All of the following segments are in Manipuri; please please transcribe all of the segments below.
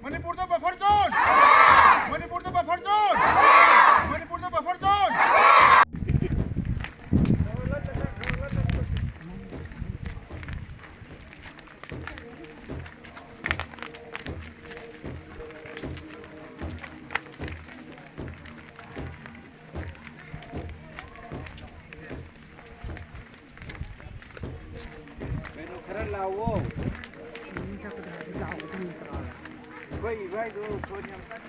Manipur buffer zone Manipur buffer zone Manipur buffer zone खरा लाओ भाई भाई दो कोई हम कट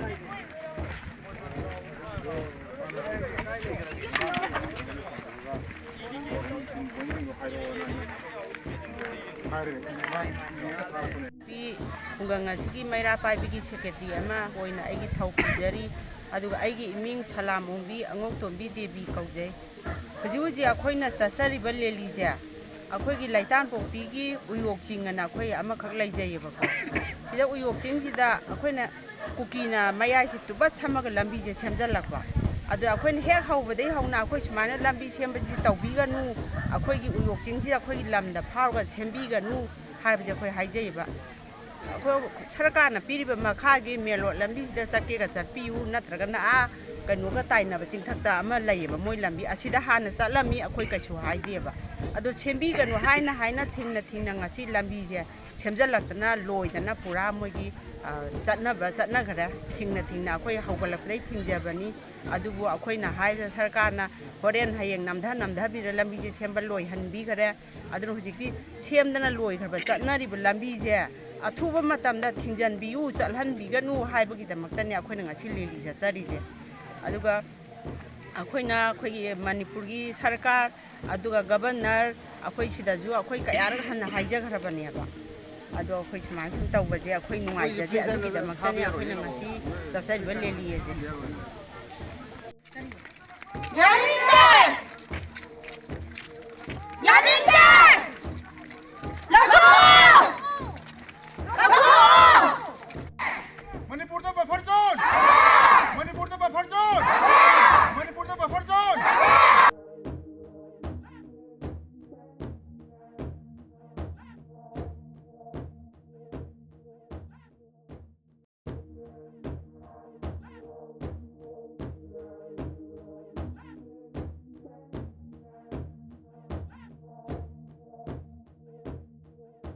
खुंगंग असिगी मैरा पाइबिगी सेक्रेटरी अमा होइना आइगी थौ पिजरी अदुगा आइगी इमिंग सलाम ओंबी अंगोक्तोंबी देवी कौजे हजि हजि अखोइना चसरिबा लेलीजे अखोइगी लैतान पोक्पीगी उयोक चिंगना अखोइ अमखक लैजैयेबको सिदा उयोक चिंगसिदा अखोइना कुकीना मयाइसे तुबत समग लंबीजे सेमजलकपा अदु अखोइना हेक हौबदै हौना अखोइ सुमाइना लंबी सेमबसि तौबीगनु अखोइगी उयोक चिंगसि अखोइगी लमदा फावगा सेमबीगनु हाइबजे अखोइ हाइजैबा अखोइ सरकारना पीरिबा मखागी मेलोट लंबीसिदा चक्केगा चटपियु नत्रगना आ कनुगा ताइनबा चिंगथक्ता अमा लैयेबा मोइ लंबी असिदा हाना चलमी अखोइ कैसु हाइदेबा अदु सेमबीगनु हाइना हाइना थिंगना थिंगना ngasi लंबीजे सेमजलक्तना लोइदना पुरा मोइगी चटनगरे थिंगना थिंगना अखोइ हौगलपदै थिंजबनी अदुबु अखोइना हाइबा सरकारना होरेन हयेंग नमधा लंबीजे सेमबा लोइहनबीगरे अदु हुजिकती सेमदना लोइखरबा चटनरिबा लंबीजे अथुबा मतमदा थिंजनबियु चलहनबिगनु हाइबगिदमक्तने अखोइना ngasi लेली चचरिजे अदुगा अखोइना अखोइगी मणिपुरगी सरकार अदुगा गवर्नर अखोइ सिदाजु अखोइ कयारग हन्ना हाइजखरबनेबा अदो अखोइ सुमान सुम तौबजे अखोइ नुंगाइजदे अदुगिदमक्तने अखोइना ngasi चचरिबा लेलियेजे